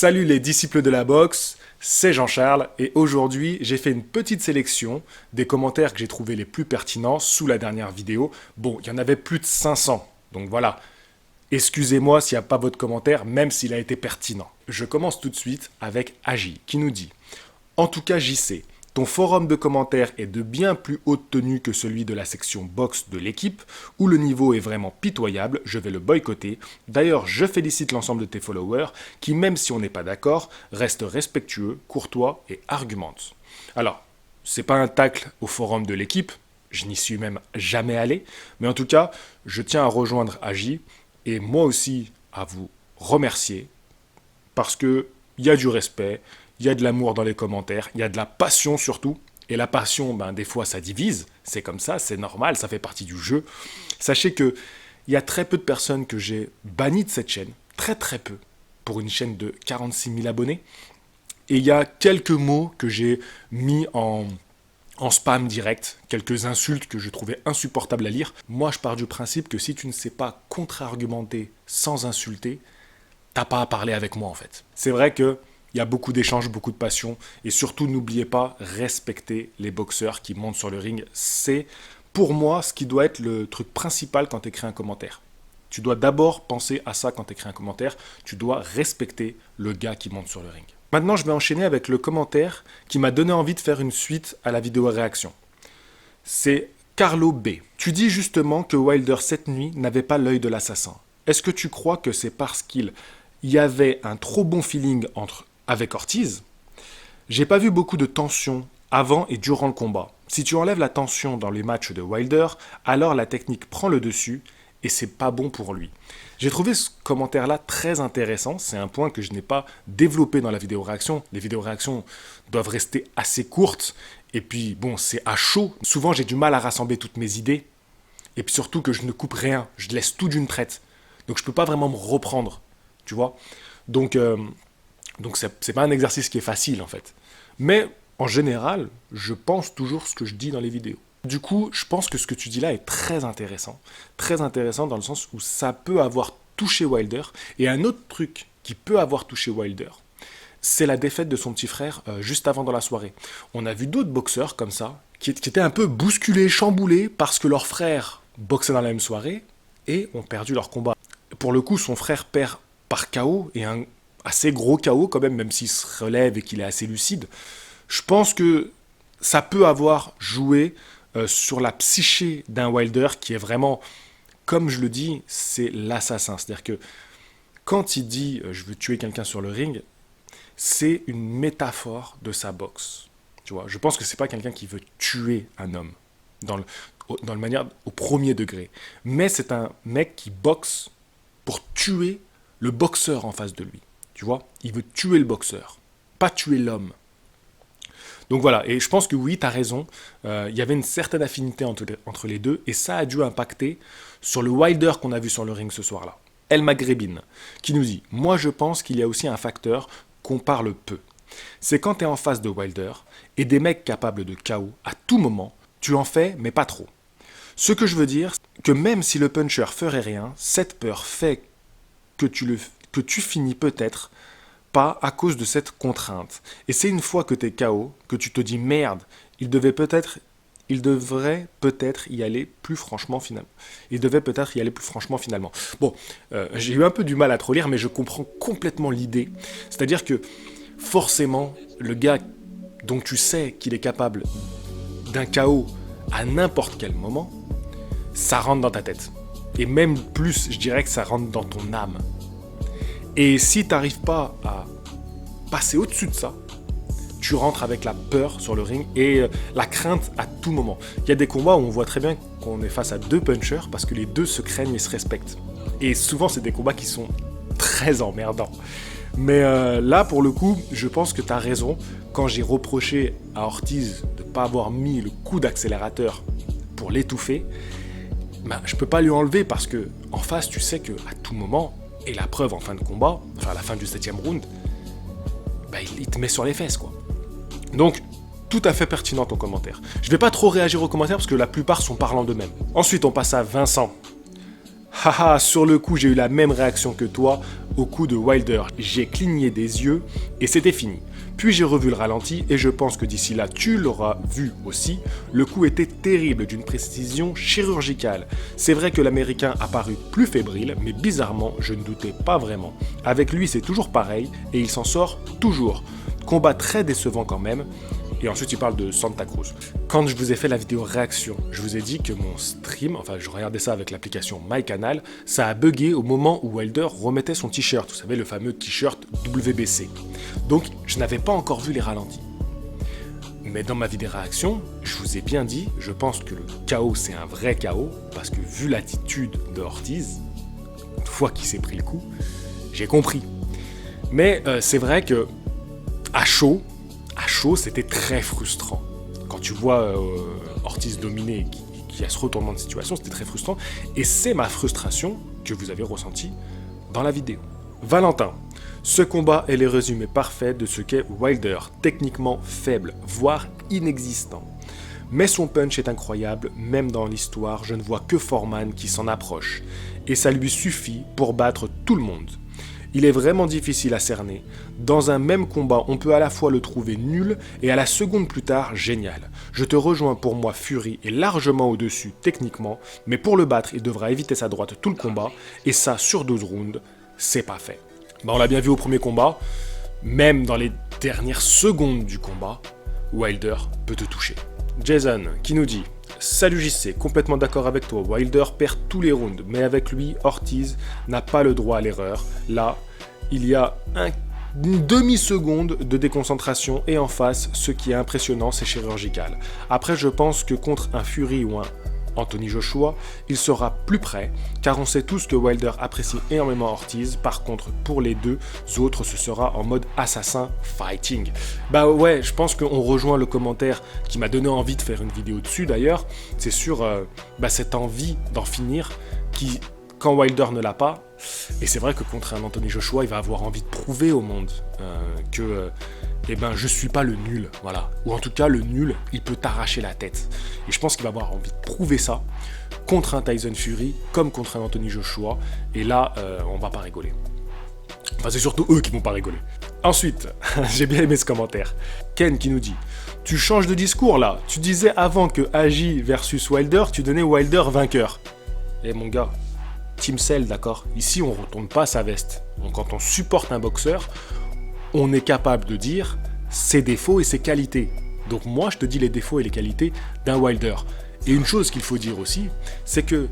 Salut les disciples de la boxe, c'est Jean-Charles et aujourd'hui j'ai fait une petite sélection des commentaires que j'ai trouvés les plus pertinents sous la dernière vidéo. Bon, il y en avait plus de 500, donc voilà. Excusez-moi s'il n'y a pas votre commentaire, même s'il a été pertinent. Je commence tout de suite avec Agi qui nous dit « En tout cas JC, ton forum de commentaires est de bien plus haute tenue que celui de la section boxe de l'équipe, où le niveau est vraiment pitoyable, je vais le boycotter. D'ailleurs, je félicite l'ensemble de tes followers, qui même si on n'est pas d'accord, restent respectueux, courtois et argumentent. » Alors, c'est pas un tacle au forum de l'équipe, je n'y suis même jamais allé, mais en tout cas, je tiens à rejoindre Agi, et moi aussi à vous remercier, parce qu'il y a du respect, il y a de l'amour dans les commentaires, il y a de la passion surtout. Et la passion, des fois, ça divise. C'est comme ça, c'est normal, ça fait partie du jeu. Sachez qu'il y a très peu de personnes que j'ai bannies de cette chaîne. Très très peu. Pour une chaîne de 46 000 abonnés. Et il y a quelques mots que j'ai mis en spam direct. Quelques insultes que je trouvais insupportables à lire. Moi, je pars du principe que si tu ne sais pas contre-argumenter sans insulter, t'as pas à parler avec moi en fait. C'est vrai que il y a beaucoup d'échanges, beaucoup de passion. Et surtout, n'oubliez pas, respecter les boxeurs qui montent sur le ring. C'est, pour moi, ce qui doit être le truc principal quand tu écris un commentaire. Tu dois d'abord penser à ça quand tu écris un commentaire. Tu dois respecter le gars qui monte sur le ring. Maintenant, je vais enchaîner avec le commentaire qui m'a donné envie de faire une suite à la vidéo réaction. C'est Carlo B. Tu dis justement que Wilder cette nuit n'avait pas l'œil de l'assassin. Est-ce que tu crois que c'est parce qu'il y avait un trop bon feeling avec Ortiz? J'ai pas vu beaucoup de tension avant et durant le combat. Si tu enlèves la tension dans les matchs de Wilder, alors la technique prend le dessus et c'est pas bon pour lui. J'ai trouvé ce commentaire-là très intéressant. C'est un point que je n'ai pas développé dans la vidéo réaction. Les vidéos réactions doivent rester assez courtes. Et puis, bon, c'est à chaud. Souvent, j'ai du mal à rassembler toutes mes idées. Et puis surtout que je ne coupe rien. Je laisse tout d'une traite. Donc, je peux pas vraiment me reprendre. Tu vois ? Donc, c'est pas un exercice qui est facile, en fait. Mais, en général, je pense toujours ce que je dis dans les vidéos. Du coup, je pense que ce que tu dis là est très intéressant. Très intéressant dans le sens où ça peut avoir touché Wilder. Et un autre truc qui peut avoir touché Wilder, c'est la défaite de son petit frère juste avant dans la soirée. On a vu d'autres boxeurs comme ça, qui étaient un peu bousculés, chamboulés, parce que leurs frères boxaient dans la même soirée et ont perdu leur combat. Pour le coup, son frère perd par KO, et un assez gros KO quand même s'il se relève et qu'il est assez lucide. Je pense que ça peut avoir joué sur la psyché d'un Wilder qui est vraiment, comme je le dis, c'est l'assassin. C'est-à-dire que quand il dit « je veux tuer quelqu'un sur le ring », c'est une métaphore de sa boxe. Tu vois, je pense que c'est pas quelqu'un qui veut tuer un homme dans le manière au premier degré. Mais c'est un mec qui boxe pour tuer le boxeur en face de lui. Tu vois, il veut tuer le boxeur, pas tuer l'homme. Donc voilà, et je pense que oui, tu as raison, il y avait une certaine affinité entre les deux, et ça a dû impacter sur le Wilder qu'on a vu sur le ring ce soir-là. El Maghrébine, qui nous dit « Moi je pense qu'il y a aussi un facteur qu'on parle peu. C'est quand tu es en face de Wilder, et des mecs capables de KO à tout moment, tu en fais, mais pas trop. Ce que je veux dire, que même si le puncher ferait rien, cette peur fait que tu finis peut-être pas à cause de cette contrainte. Et c'est une fois que tu es KO, que tu te dis merde, il devrait peut-être y aller plus franchement finalement. Il devait peut-être y aller plus franchement finalement. Bon, j'ai eu un peu du mal à trop lire, mais je comprends complètement l'idée. C'est-à-dire que forcément, le gars dont tu sais qu'il est capable d'un KO à n'importe quel moment, ça rentre dans ta tête. Et même plus, je dirais que ça rentre dans ton âme. Et si tu n'arrives pas à passer au-dessus de ça, tu rentres avec la peur sur le ring et la crainte à tout moment. Il y a des combats où on voit très bien qu'on est face à deux punchers parce que les deux se craignent et se respectent. Et souvent, c'est des combats qui sont très emmerdants. Mais là, pour le coup, je pense que tu as raison. Quand j'ai reproché à Ortiz de ne pas avoir mis le coup d'accélérateur pour l'étouffer, je ne peux pas lui enlever parce que en face, tu sais qu'à tout moment, et la preuve en fin de combat, enfin à la fin du 7e round, il te met sur les fesses, quoi. Donc, tout à fait pertinent ton commentaire. Je vais pas trop réagir aux commentaires parce que la plupart sont parlant d'eux-mêmes. Ensuite, on passe à Vincent. Haha, sur le coup, j'ai eu la même réaction que toi au coup de Wilder. J'ai cligné des yeux et c'était fini. Puis j'ai revu le ralenti et je pense que d'ici là, tu l'auras vu aussi. Le coup était terrible, d'une précision chirurgicale. C'est vrai que l'Américain a paru plus fébrile, mais bizarrement, je ne doutais pas vraiment. Avec lui, c'est toujours pareil et il s'en sort toujours. Combat très décevant quand même. Et ensuite, il parle de Santa Cruz. Quand je vous ai fait la vidéo réaction, je vous ai dit que mon stream, enfin, je regardais ça avec l'application MyCanal, ça a bugué au moment où Wilder remettait son t-shirt. Vous savez, le fameux t-shirt WBC. Donc, je n'avais pas encore vu les ralentis. Mais dans ma vidéo réaction, je vous ai bien dit, je pense que le KO, c'est un vrai KO, parce que vu l'attitude de Ortiz, une fois qu'il s'est pris le coup, j'ai compris. Mais c'est vrai que, à chaud, c'était très frustrant. Quand tu vois Ortiz dominer et qu'il y a ce retournement de situation, c'était très frustrant. Et c'est ma frustration que vous avez ressentie dans la vidéo. Valentin, ce combat est le résumé parfait de ce qu'est Wilder, techniquement faible, voire inexistant. Mais son punch est incroyable, même dans l'histoire, je ne vois que Foreman qui s'en approche. Et ça lui suffit pour battre tout le monde. Il est vraiment difficile à cerner. Dans un même combat, on peut à la fois le trouver nul et à la seconde plus tard, génial. Je te rejoins, pour moi, Fury est largement au-dessus techniquement, mais pour le battre, il devra éviter sa droite tout le combat, et ça, sur 12 rounds, c'est pas fait. On l'a bien vu au premier combat, même dans les dernières secondes du combat, Wilder peut te toucher. Jason, qui nous dit « Salut JC, complètement d'accord avec toi, Wilder perd tous les rounds, mais avec lui, Ortiz n'a pas le droit à l'erreur. Là, il y a une demi-seconde de déconcentration et en face, ce qui est impressionnant, c'est chirurgical. Après, je pense que contre un Fury ou un Anthony Joshua, il sera plus près, car on sait tous que Wilder apprécie énormément Ortiz. Par contre, pour les deux autres, ce sera en mode assassin fighting. Bah ouais, je pense qu'on rejoint le commentaire qui m'a donné envie de faire une vidéo dessus d'ailleurs. C'est sur cette envie d'en finir qui, quand Wilder ne l'a pas, et c'est vrai que contre un Anthony Joshua, il va avoir envie de prouver au monde que je suis pas le nul, voilà. Ou en tout cas, le nul, il peut t'arracher la tête. Et je pense qu'il va avoir envie de prouver ça contre un Tyson Fury, comme contre un Anthony Joshua. Et là, on va pas rigoler. Enfin, c'est surtout eux qui vont pas rigoler. Ensuite, j'ai bien aimé ce commentaire. Ken qui nous dit « Tu changes de discours là. Tu disais avant que Agi versus Wilder, tu donnais Wilder vainqueur. » Eh mon gars, Team Cell, d'accord. Ici, on retourne pas sa veste. Donc, quand on supporte un boxeur, on est capable de dire ses défauts et ses qualités. Donc moi, je te dis les défauts et les qualités d'un Wilder. Et une chose qu'il faut dire aussi, c'est que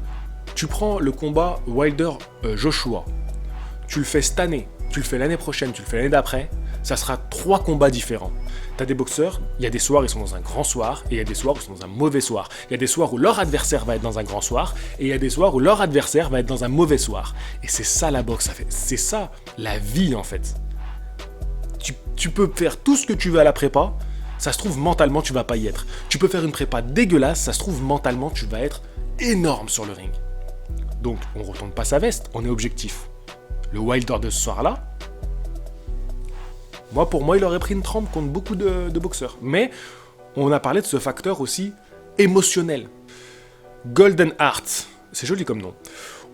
tu prends le combat Wilder-Joshua, tu le fais cette année, tu le fais l'année prochaine, tu le fais l'année d'après, ça sera 3 combats différents. T'as des boxeurs, il y a des soirs ils sont dans un grand soir, et il y a des soirs où ils sont dans un mauvais soir. Il y a des soirs où leur adversaire va être dans un grand soir, et il y a des soirs où leur adversaire va être dans un mauvais soir. Et c'est ça la boxe, c'est ça la vie en fait. Tu peux faire tout ce que tu veux à la prépa, ça se trouve mentalement tu vas pas y être. Tu peux faire une prépa dégueulasse, ça se trouve mentalement tu vas être énorme sur le ring. Donc on retourne pas sa veste, on est objectif. Le Wilder de ce soir-là, pour moi il aurait pris une trempe contre beaucoup de boxeurs. Mais on a parlé de ce facteur aussi émotionnel. Golden Heart, c'est joli comme nom.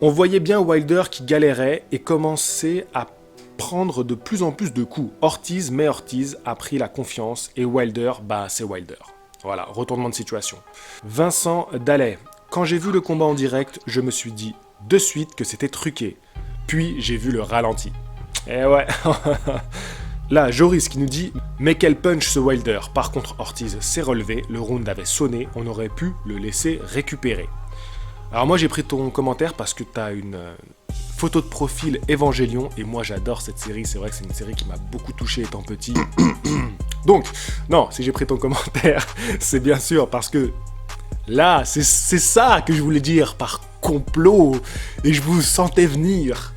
On voyait bien Wilder qui galérait et commençait à prendre de plus en plus de coups. Ortiz a pris la confiance et Wilder, c'est Wilder. Voilà, retournement de situation. Vincent Dallet, quand j'ai vu le combat en direct, je me suis dit de suite que c'était truqué. Puis j'ai vu le ralenti. Eh ouais. Là, Joris qui nous dit « Mais quel punch ce Wilder !» Par contre, Ortiz s'est relevé, le round avait sonné, on aurait pu le laisser récupérer. Alors moi j'ai pris ton commentaire parce que t'as une photo de profil Évangélion et moi j'adore cette série, c'est vrai que c'est une série qui m'a beaucoup touché étant petit. Donc, non, si j'ai pris ton commentaire, c'est bien sûr parce que là, c'est ça que je voulais dire par complot et je vous sentais venir.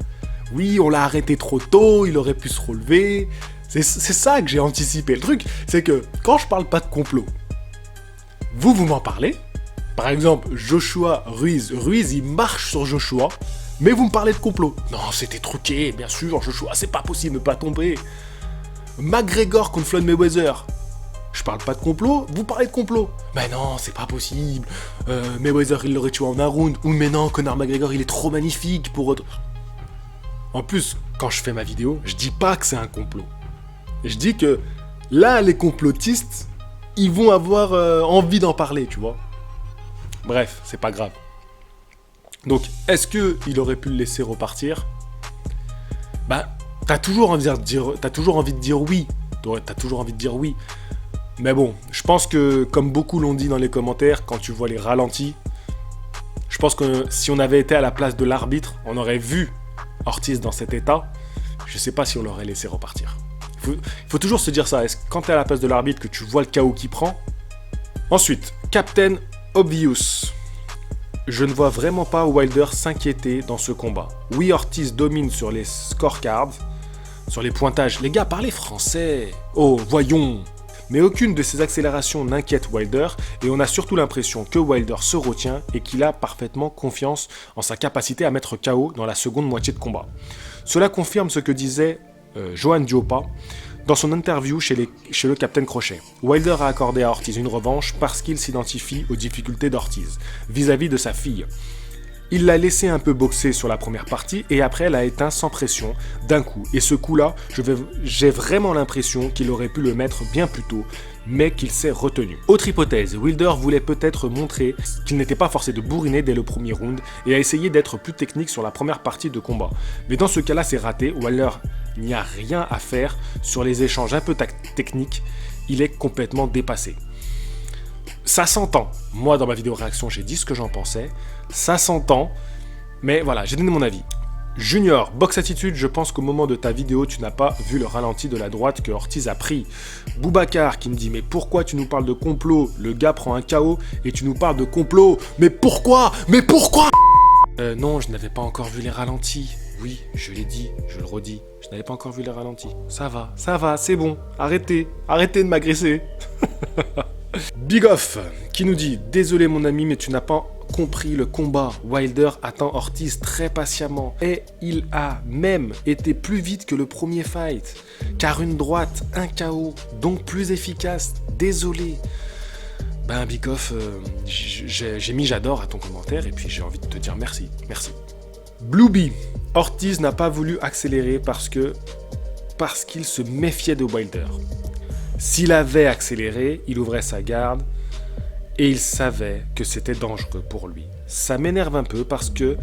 Oui, on l'a arrêté trop tôt, il aurait pu se relever. C'est ça que j'ai anticipé. Le truc, c'est que quand je parle pas de complot, vous m'en parlez. Par exemple, Joshua Ruiz, il marche sur Joshua, mais vous me parlez de complot. Non, c'était truqué, bien sûr, Joshua, c'est pas possible de ne pas tomber. McGregor contre Floyd Mayweather. Je parle pas de complot, vous parlez de complot. Mais non, c'est pas possible. Mayweather, il l'aurait tué en un round. Ou mais non, Conor McGregor, il est trop magnifique pour... En plus, quand je fais ma vidéo, je dis pas que c'est un complot. Je dis que là, les complotistes, ils vont avoir envie d'en parler, tu vois. Bref, c'est pas grave. Donc, est-ce qu'il aurait pu le laisser repartir? Bah, t'as toujours envie de dire oui. T'as toujours envie de dire oui. Mais bon, je pense que, comme beaucoup l'ont dit dans les commentaires, quand tu vois les ralentis, je pense que si on avait été à la place de l'arbitre, on aurait vu Ortiz dans cet état, je sais pas si on l'aurait laissé repartir. Il faut toujours se dire ça, est-ce que quand t'es à la place de l'arbitre, que tu vois le chaos qu'il prend? Ensuite, Captain Obvious. Je ne vois vraiment pas Wilder s'inquiéter dans ce combat. Oui, Ortiz domine sur les scorecards, sur les pointages. Les gars, parlez français. Oh, voyons. Mais aucune de ces accélérations n'inquiète Wilder et on a surtout l'impression que Wilder se retient et qu'il a parfaitement confiance en sa capacité à mettre KO dans la seconde moitié de combat. Cela confirme ce que disait Johan Diopa dans son interview chez le Captain Crochet. Wilder a accordé à Ortiz une revanche parce qu'il s'identifie aux difficultés d'Ortiz vis-à-vis de sa fille. Il l'a laissé un peu boxer sur la première partie et après l'a éteint sans pression d'un coup. Et ce coup-là, j'ai vraiment l'impression qu'il aurait pu le mettre bien plus tôt, mais qu'il s'est retenu. Autre hypothèse, Wilder voulait peut-être montrer qu'il n'était pas forcé de bourriner dès le premier round et a essayé d'être plus technique sur la première partie de combat. Mais dans ce cas-là, c'est raté. Wilder n'y a rien à faire sur les échanges un peu techniques. Il est complètement dépassé. Ça s'entend. Moi, dans ma vidéo réaction, j'ai dit ce que j'en pensais. Ça s'entend. Mais voilà, j'ai donné mon avis. Junior, Box Attitude, je pense qu'au moment de ta vidéo, tu n'as pas vu le ralenti de la droite que Ortiz a pris. Boubacar qui me dit, mais pourquoi tu nous parles de complot? Le gars prend un KO et tu nous parles de complot. Mais pourquoi? Mais pourquoi? Non, je n'avais pas encore vu les ralentis. Oui, je l'ai dit, je le redis. Je n'avais pas encore vu les ralentis. Ça va, c'est bon. Arrêtez de m'agresser. Big Off qui nous dit « Désolé mon ami, mais tu n'as pas compris le combat. Wilder attend Ortiz très patiemment et il a même été plus vite que le premier fight. Car une droite, un KO, donc plus efficace. Désolé. » Ben Big Off, j'ai mis j'adore à ton commentaire et puis j'ai envie de te dire merci. Blueby, Ortiz n'a pas voulu accélérer parce qu'il se méfiait de Wilder. S'il avait accéléré, il ouvrait sa garde et il savait que c'était dangereux pour lui. Ça m'énerve un peu parce que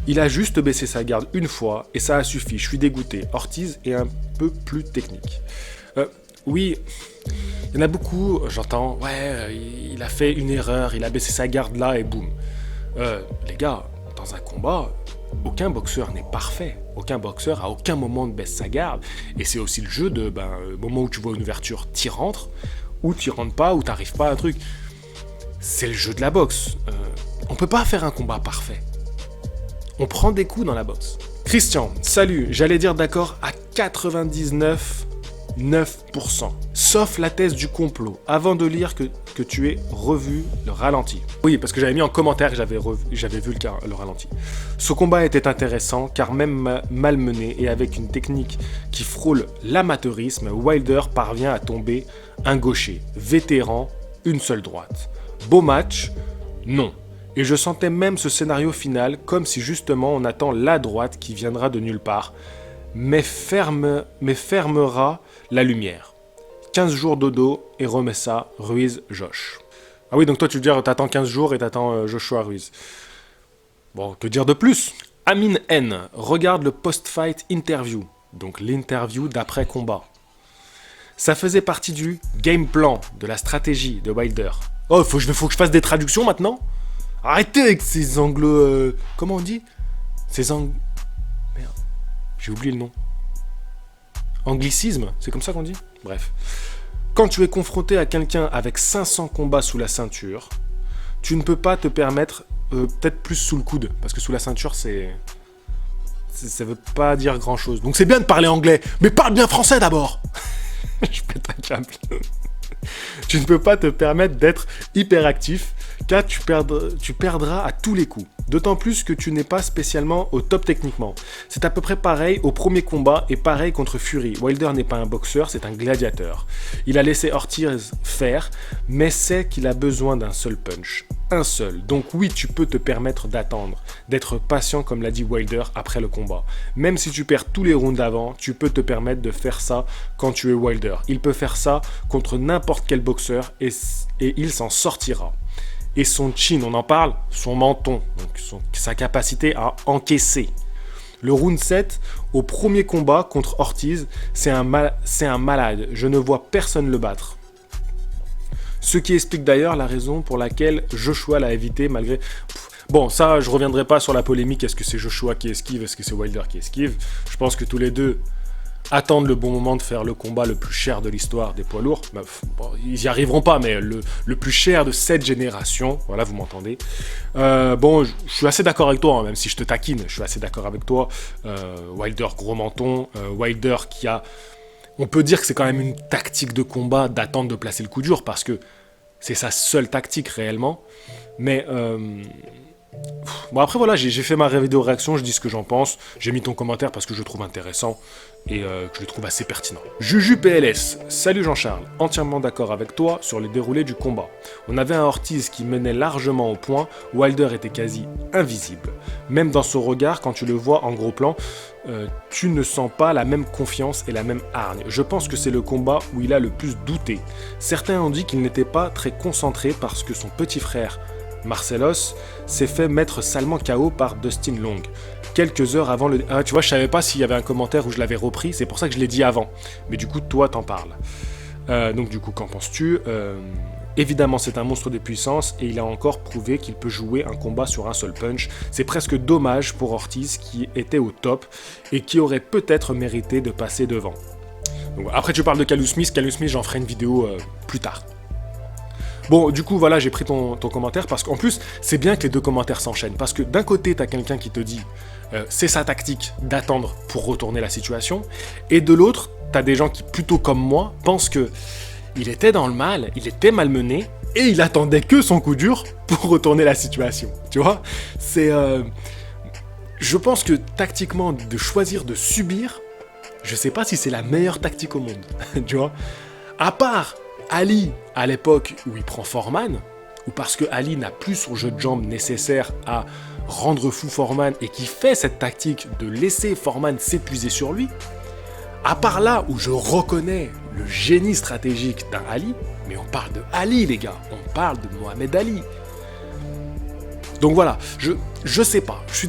il a juste baissé sa garde une fois et ça a suffi. Je suis dégoûté. Ortiz est un peu plus technique. Oui, il y en a beaucoup, j'entends, ouais, il a fait une erreur, il a baissé sa garde là et boum. Les gars, dans un combat, aucun boxeur n'est parfait. Aucun boxeur à aucun moment ne baisse sa garde. Et c'est aussi le jeu de, au moment où tu vois une ouverture, t'y rentres, ou t'y rentres pas, ou t'arrives pas à un truc. C'est le jeu de la boxe. On peut pas faire un combat parfait. On prend des coups dans la boxe. Christian, salut, j'allais dire d'accord à 99,9%. Sauf la thèse du complot, avant de lire que tu aies revu le ralenti. Oui, parce que j'avais mis en commentaire que j'avais vu le ralenti. Ce combat était intéressant, car même malmené et avec une technique qui frôle l'amateurisme, Wilder parvient à tomber un gaucher, vétéran, une seule droite. Beau match? Non. Et je sentais même ce scénario final comme si justement on attend la droite qui viendra de nulle part, mais fermera la lumière. 15 jours dodo et remets ça, Ruiz, Josh. Ah oui, donc toi tu veux dire t'attends 15 jours et t'attends Joshua Ruiz. Bon, que dire de plus? Amine N, regarde le post-fight interview, donc l'interview d'après-combat. Ça faisait partie du game plan, de la stratégie de Wilder. Oh, faut que je fasse des traductions maintenant? Arrêtez avec ces anglo... comment on dit? Merde, j'ai oublié le nom. Anglicisme, c'est comme ça qu'on dit? Bref. Quand tu es confronté à quelqu'un avec 500 combats sous la ceinture, tu ne peux pas te permettre, peut-être plus sous le coude, parce que sous la ceinture, ça veut pas dire grand-chose. Donc c'est bien de parler anglais, mais parle bien français d'abord. Je pète un câble. Tu ne peux pas te permettre d'être hyper actif, car tu perdras à tous les coups. D'autant plus que tu n'es pas spécialement au top techniquement. C'est à peu près pareil au premier combat et pareil contre Fury. Wilder n'est pas un boxeur, c'est un gladiateur. Il a laissé Ortiz faire, mais sait qu'il a besoin d'un seul punch. Un seul. Donc oui, tu peux te permettre d'attendre, d'être patient comme l'a dit Wilder après le combat. Même si tu perds tous les rounds d'avant, tu peux te permettre de faire ça quand tu es Wilder. Il peut faire ça contre n'importe quel boxeur et il s'en sortira. Et son chin, on en parle, son menton, donc sa capacité à encaisser. Le round 7, au premier combat contre Ortiz, c'est un malade. Je ne vois personne le battre. Ce qui explique d'ailleurs la raison pour laquelle Joshua l'a évité malgré... Bon, ça, je reviendrai pas sur la polémique, est-ce que c'est Joshua qui esquive, est-ce que c'est Wilder qui esquive. Je pense que tous les deux attendent le bon moment de faire le combat le plus cher de l'histoire des poids lourds. Bon, ils y arriveront pas, mais le plus cher de cette génération, voilà, vous m'entendez. Bon, je suis assez d'accord avec toi, hein, même si je te taquine, je suis assez d'accord avec toi. Wilder, gros menton, Wilder qui a... On peut dire que c'est quand même une tactique de combat d'attendre de placer le coup dur, parce que c'est sa seule tactique réellement. Mais... Bon après voilà, j'ai fait ma vidéo réaction, je dis ce que j'en pense, j'ai mis ton commentaire parce que je le trouve intéressant et que je le trouve assez pertinent. Juju PLS, salut Jean-Charles, entièrement d'accord avec toi sur le déroulé du combat. On avait un Ortiz qui menait largement au point, Wilder était quasi invisible. Même dans son regard, quand tu le vois en gros plan, tu ne sens pas la même confiance et la même hargne. Je pense que c'est le combat où il a le plus douté. Certains ont dit qu'il n'était pas très concentré parce que son petit frère Marcelos s'est fait mettre salement KO par Dustin Long quelques heures avant le... Ah, tu vois, je savais pas s'il y avait un commentaire où je l'avais repris, c'est pour ça que je l'ai dit avant. Mais du coup, toi, t'en parles. Donc du coup, qu'en penses-tu? Évidemment, c'est un monstre de puissance et il a encore prouvé qu'il peut jouer un combat sur un seul punch. C'est presque dommage pour Ortiz qui était au top et qui aurait peut-être mérité de passer devant. Donc, après, tu parles de Callum Smith. Callum Smith, j'en ferai une vidéo plus tard. Bon, du coup, voilà, j'ai pris ton commentaire parce qu'en plus, c'est bien que les deux commentaires s'enchaînent. Parce que d'un côté, t'as quelqu'un qui te dit c'est sa tactique d'attendre pour retourner la situation. Et de l'autre, t'as des gens qui, plutôt comme moi, pensent que il était dans le mal, il était malmené et il attendait que son coup dur pour retourner la situation. Tu vois, c'est... je pense que tactiquement, de choisir de subir, je sais pas si c'est la meilleure tactique au monde. Tu vois, à part Ali, à l'époque où il prend Foreman, ou parce que Ali n'a plus son jeu de jambes nécessaire à rendre fou Foreman et qui fait cette tactique de laisser Foreman s'épuiser sur lui, à part là où je reconnais le génie stratégique d'un Ali, mais on parle de Ali les gars, on parle de Mohamed Ali. Donc voilà, je sais pas, je suis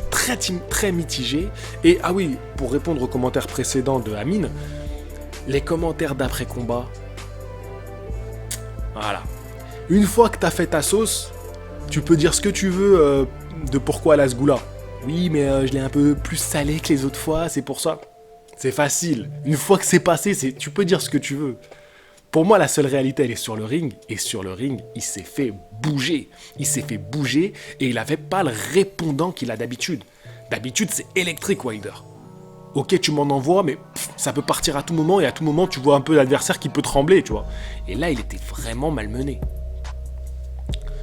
très mitigé, et ah oui, pour répondre aux commentaires précédents de Amine, les commentaires d'après-combat, voilà. Une fois que t'as fait ta sauce, tu peux dire ce que tu veux de pourquoi la Sgoula. Oui, mais je l'ai un peu plus salé que les autres fois, c'est pour ça. C'est facile. Une fois que c'est passé, tu peux dire ce que tu veux. Pour moi, la seule réalité, elle est sur le ring. Et sur le ring, il s'est fait bouger. Il s'est fait bouger et il n'avait pas le répondant qu'il a d'habitude. D'habitude, c'est électrique, Wilder. Ok, tu m'en envoies, mais ça peut partir à tout moment, et à tout moment, tu vois un peu l'adversaire qui peut trembler, tu vois. Et là, il était vraiment malmené.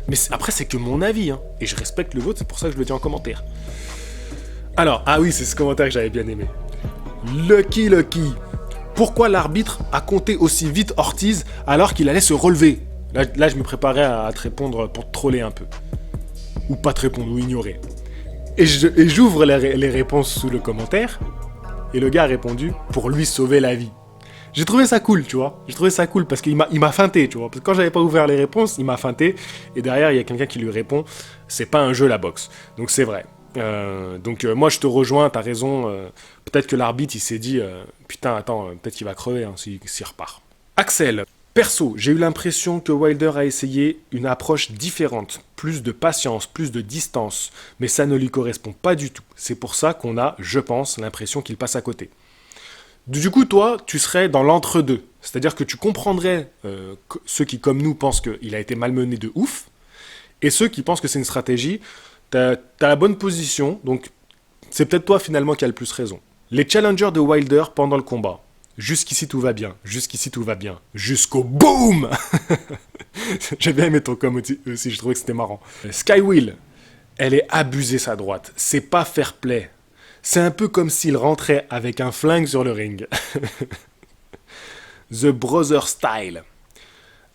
Mais après, c'est que mon avis, hein, et je respecte le vôtre, c'est pour ça que je le dis en commentaire. Alors, ah oui, c'est ce commentaire que j'avais bien aimé. Lucky. Pourquoi l'arbitre a compté aussi vite Ortiz alors qu'il allait se relever? Là, je me préparais à te répondre pour te troller un peu. Ou pas te répondre, ou ignorer. Et j'ouvre les réponses sous le commentaire. Et le gars a répondu pour lui sauver la vie. J'ai trouvé ça cool, tu vois. J'ai trouvé ça cool parce qu'il m'a feinté, tu vois. Parce que quand j'avais pas ouvert les réponses, il m'a feinté. Et derrière, il y a quelqu'un qui lui répond. C'est pas un jeu, la boxe. Donc c'est vrai. Moi, je te rejoins, t'as raison. Peut-être que l'arbitre, il s'est dit putain, attends, peut-être qu'il va crever hein, s'il repart. Axel. Perso, j'ai eu l'impression que Wilder a essayé une approche différente, plus de patience, plus de distance, mais ça ne lui correspond pas du tout. C'est pour ça qu'on a, je pense, l'impression qu'il passe à côté. Du coup, toi, tu serais dans l'entre-deux, c'est-à-dire que tu comprendrais ceux qui, comme nous, pensent qu'il a été malmené de ouf, et ceux qui pensent que c'est une stratégie. T'as la bonne position, donc c'est peut-être toi finalement qui as le plus raison. Les challengers de Wilder pendant le combat. Jusqu'ici tout va bien, jusqu'ici tout va bien, jusqu'au BOOM. J'ai bien aimé ton com aussi, je trouvais que c'était marrant. Skywheel, elle est abusée sa droite, c'est pas fair play. C'est un peu comme s'il rentrait avec un flingue sur le ring. The Brother Style.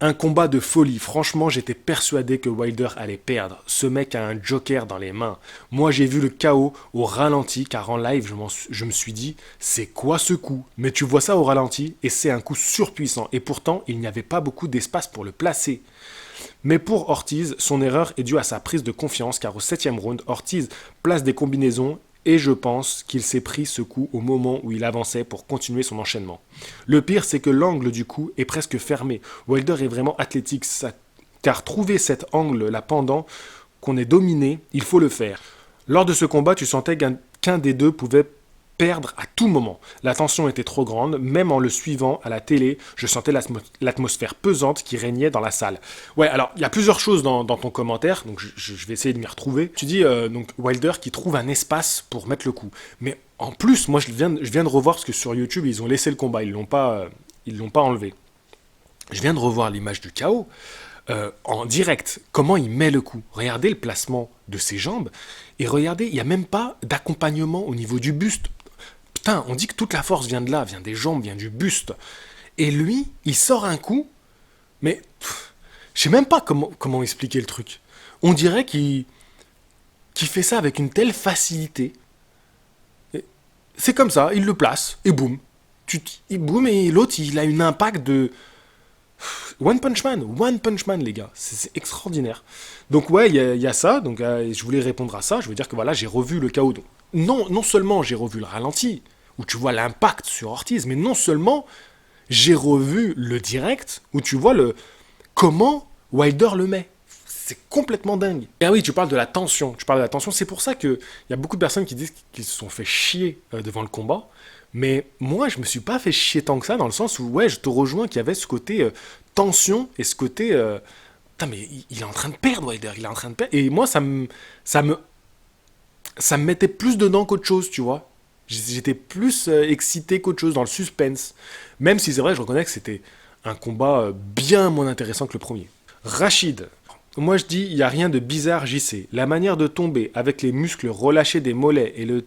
Un combat de folie. Franchement, j'étais persuadé que Wilder allait perdre. Ce mec a un joker dans les mains. Moi, j'ai vu le KO au ralenti, car en live, je me suis dit, c'est quoi ce coup? Mais tu vois ça au ralenti, et c'est un coup surpuissant. Et pourtant, il n'y avait pas beaucoup d'espace pour le placer. Mais pour Ortiz, son erreur est due à sa prise de confiance, car au 7e round, Ortiz place des combinaisons et je pense qu'il s'est pris ce coup au moment où il avançait pour continuer son enchaînement. Le pire, c'est que l'angle du coup est presque fermé. Wilder est vraiment athlétique, car trouver cet angle-là pendant qu'on est dominé, il faut le faire. Lors de ce combat, tu sentais qu'un des deux pouvait perdre à tout moment. La tension était trop grande, même en le suivant à la télé, je sentais l'atmosphère pesante qui régnait dans la salle. Ouais, alors, il y a plusieurs choses dans ton commentaire, donc je vais essayer de m'y retrouver. Tu dis, donc, Wilder qui trouve un espace pour mettre le coup. Mais en plus, moi, je viens de revoir, parce que sur YouTube, ils ont laissé le combat, ils l'ont pas enlevé. Je viens de revoir l'image du KO. En direct, comment il met le coup. Regardez le placement de ses jambes, et regardez, il n'y a même pas d'accompagnement au niveau du buste. Putain, on dit que toute la force vient de là, vient des jambes, vient du buste. Et lui, il sort un coup, mais je sais même pas comment expliquer le truc. On dirait qu'il fait ça avec une telle facilité. C'est comme ça, il le place, et boum. Boum, et l'autre, il a une impact de... One Punch Man, les gars, c'est extraordinaire. Donc ouais, il y a ça, donc je voulais répondre à ça, je veux dire que voilà, j'ai revu le KO. Donc, non seulement j'ai revu le ralenti, où tu vois l'impact sur Ortiz, mais non seulement j'ai revu le direct, où tu vois comment Wilder le met. C'est complètement dingue. Et ah oui, tu parles de la tension, c'est pour ça qu'il y a beaucoup de personnes qui disent qu'ils se sont fait chier devant le combat. Mais moi, je me suis pas fait chier tant que ça, dans le sens où, ouais, je te rejoins qu'il y avait ce côté tension et ce côté... Putain, mais il est en train de perdre, Wilder, il est en train de perdre. Et moi, ça me mettait plus dedans qu'autre chose, tu vois. J'étais plus excité qu'autre chose, dans le suspense. Même si c'est vrai, je reconnais que c'était un combat bien moins intéressant que le premier. Rachid. Moi, je dis, il n'y a rien de bizarre, JC. La manière de tomber avec les muscles relâchés des mollets et le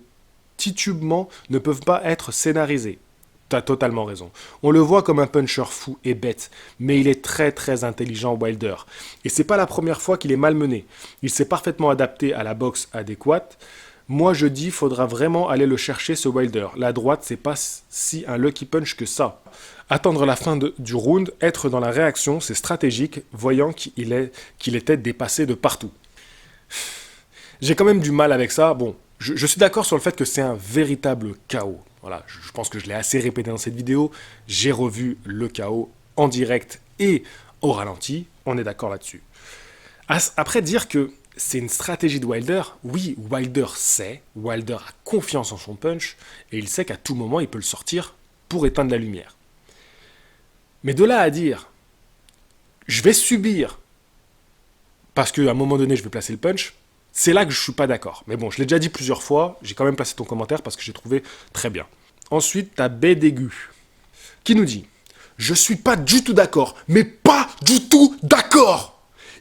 titubement ne peuvent pas être scénarisés. T'as totalement raison. On le voit comme un puncher fou et bête, mais il est très très intelligent, Wilder. Et c'est pas la première fois qu'il est malmené. Il s'est parfaitement adapté à la boxe adéquate. Moi je dis, faudra vraiment aller le chercher ce Wilder. La droite, c'est pas si un lucky punch que ça. Attendre la fin du round, être dans la réaction, c'est stratégique, voyant qu'il était dépassé de partout. J'ai quand même du mal avec ça. Bon, je suis d'accord sur le fait que c'est un véritable chaos. Voilà, je pense que je l'ai assez répété dans cette vidéo. J'ai revu le chaos en direct et au ralenti. On est d'accord là-dessus. Après, dire que c'est une stratégie de Wilder, oui, Wilder a confiance en son punch et il sait qu'à tout moment, il peut le sortir pour éteindre la lumière. Mais de là à dire, je vais subir parce qu'à un moment donné, je vais placer le punch, c'est là que je ne suis pas d'accord. Mais bon, je l'ai déjà dit plusieurs fois, j'ai quand même placé ton commentaire parce que j'ai trouvé très bien. Ensuite, t'as B d'aigu, qui nous dit « Je suis pas du tout d'accord, mais pas du tout d'accord !»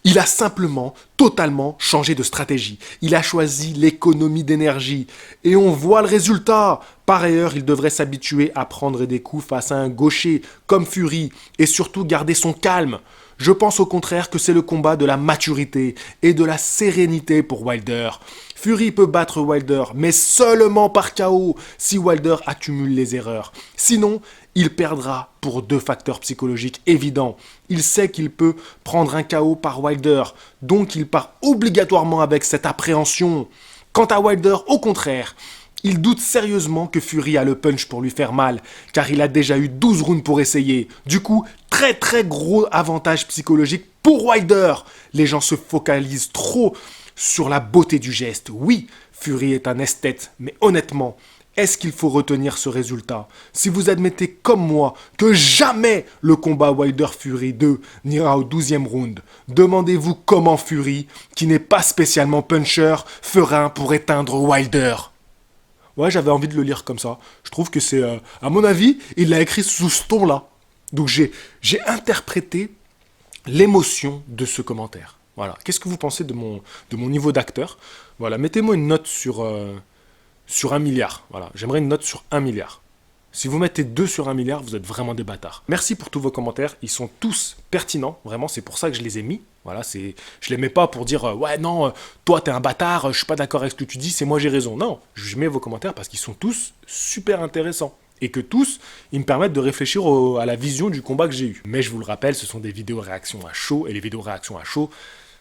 Il a simplement, totalement changé de stratégie. Il a choisi l'économie d'énergie. Et on voit le résultat. Par ailleurs, il devrait s'habituer à prendre des coups face à un gaucher comme Fury et surtout garder son calme. Je pense au contraire que c'est le combat de la maturité et de la sérénité pour Wilder. Fury peut battre Wilder, mais seulement par KO si Wilder accumule les erreurs. Sinon, il perdra pour deux facteurs psychologiques évidents. Il sait qu'il peut prendre un KO par Wilder, donc il part obligatoirement avec cette appréhension. Quant à Wilder, au contraire, il doute sérieusement que Fury a le punch pour lui faire mal, car il a déjà eu 12 rounds pour essayer. Du coup, très très gros avantage psychologique pour Wilder. Les gens se focalisent trop sur la beauté du geste. Oui, Fury est un esthète, mais honnêtement, est-ce qu'il faut retenir ce résultat? Si vous admettez comme moi que jamais le combat Wilder-Fury 2 n'ira au 12e round, demandez-vous comment Fury, qui n'est pas spécialement puncher, fera pour éteindre Wilder. Ouais, j'avais envie de le lire comme ça. Je trouve que c'est, à mon avis, il l'a écrit sous ce ton-là. Donc j'ai interprété l'émotion de ce commentaire. Voilà. Qu'est-ce que vous pensez de mon niveau d'acteur? Voilà, mettez-moi une note sur 1 milliard. Voilà, j'aimerais une note sur 1 milliard. Si vous mettez 2 sur 1 milliard, vous êtes vraiment des bâtards. Merci pour tous vos commentaires, ils sont tous pertinents, vraiment, c'est pour ça que je les ai mis. Voilà, je les mets pas pour dire ouais non, toi t'es un bâtard, je suis pas d'accord avec ce que tu dis, c'est moi j'ai raison. Non, je mets vos commentaires parce qu'ils sont tous super intéressants. Et que tous, ils me permettent de réfléchir à la vision du combat que j'ai eu. Mais je vous le rappelle, ce sont des vidéos réactions à chaud, et les vidéos réactions à chaud,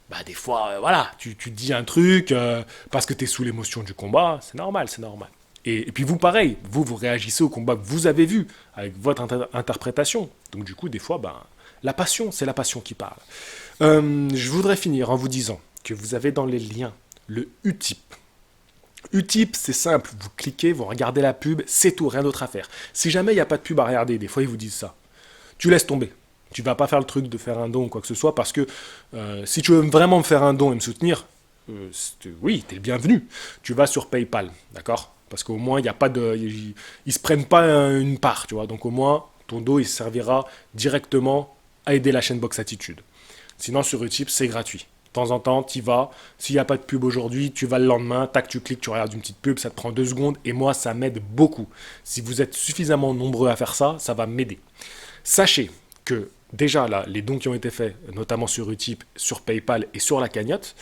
bah des fois, voilà, tu te dis un truc parce que tu es sous l'émotion du combat, c'est normal, c'est normal. Et puis vous, pareil, vous réagissez au combat que vous avez vu, avec votre interprétation. Donc du coup, des fois, ben, la passion, c'est la passion qui parle. Je voudrais finir en vous disant que vous avez dans les liens le Utip. Utip, c'est simple, vous cliquez, vous regardez la pub, c'est tout, rien d'autre à faire. Si jamais il n'y a pas de pub à regarder, des fois ils vous disent ça, tu laisses tomber. Tu vas pas faire le truc de faire un don ou quoi que ce soit, parce que si tu veux vraiment me faire un don et me soutenir, oui, t'es le bienvenu. Tu vas sur PayPal, d'accord? Parce qu'au moins, il n'y a pas de... Ils se prennent pas une part, tu vois. Donc au moins, ton dos, il servira directement à aider la chaîne Box Attitude. Sinon, sur Utip, c'est gratuit. De temps en temps, tu y vas. S'il n'y a pas de pub aujourd'hui, tu vas le lendemain, tac, tu cliques, tu regardes une petite pub, ça te prend 2 secondes. Et moi, ça m'aide beaucoup. Si vous êtes suffisamment nombreux à faire ça, ça va m'aider. Sachez que déjà, là, les dons qui ont été faits, notamment sur Utip, sur PayPal et sur la cagnotte,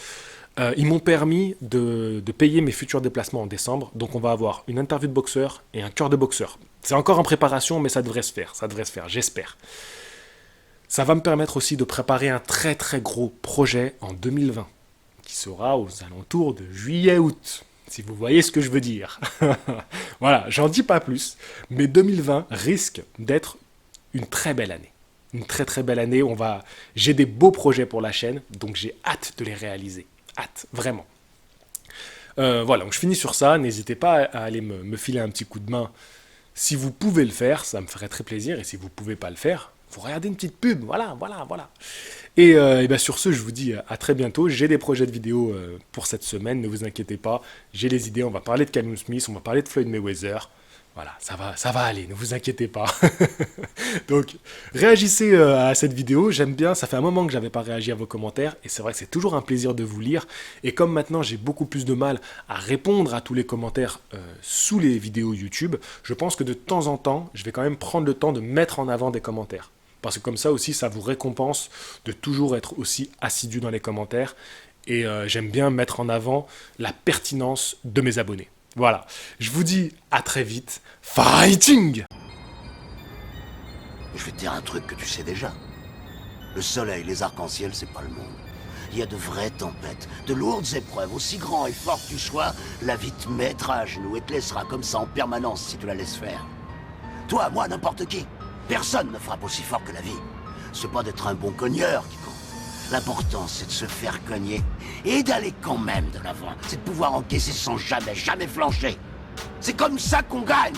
ils m'ont permis de payer mes futurs déplacements en décembre. Donc on va avoir une interview de boxeur et un cœur de boxeur. C'est encore en préparation, mais ça devrait se faire, j'espère. Ça va me permettre aussi de préparer un très très gros projet en 2020, qui sera aux alentours de juillet-août, si vous voyez ce que je veux dire. Voilà, j'en dis pas plus, mais 2020 risque d'être une très belle année. Une très très belle année, j'ai des beaux projets pour la chaîne, donc j'ai hâte de les réaliser. Hâte, vraiment. Voilà, donc je finis sur ça. N'hésitez pas à aller me filer un petit coup de main. Si vous pouvez le faire, ça me ferait très plaisir. Et si vous ne pouvez pas le faire, vous regardez une petite pub. Voilà. Et bien sur ce, je vous dis à très bientôt. J'ai des projets de vidéos pour cette semaine, ne vous inquiétez pas. J'ai les idées, on va parler de Callum Smith, on va parler de Floyd Mayweather. Voilà, ça va aller, ne vous inquiétez pas. Donc, réagissez à cette vidéo, j'aime bien, ça fait un moment que j'avais pas réagi à vos commentaires, et c'est vrai que c'est toujours un plaisir de vous lire, et comme maintenant j'ai beaucoup plus de mal à répondre à tous les commentaires sous les vidéos YouTube, je pense que de temps en temps, je vais quand même prendre le temps de mettre en avant des commentaires. Parce que comme ça aussi, ça vous récompense de toujours être aussi assidu dans les commentaires, et j'aime bien mettre en avant la pertinence de mes abonnés. Voilà, je vous dis à très vite. Fighting! Je vais te dire un truc que tu sais déjà. Le soleil, les arcs-en-ciel, c'est pas le monde. Il y a de vraies tempêtes, de lourdes épreuves. Aussi grand et fort que tu sois, la vie te mettra à genoux et te laissera comme ça en permanence si tu la laisses faire. Toi, moi, n'importe qui. Personne ne frappe aussi fort que la vie. C'est pas d'être un bon cogneur qui compte. L'important, c'est de se faire cogner et d'aller quand même de l'avant. C'est de pouvoir encaisser sans jamais flancher. C'est comme ça qu'on gagne.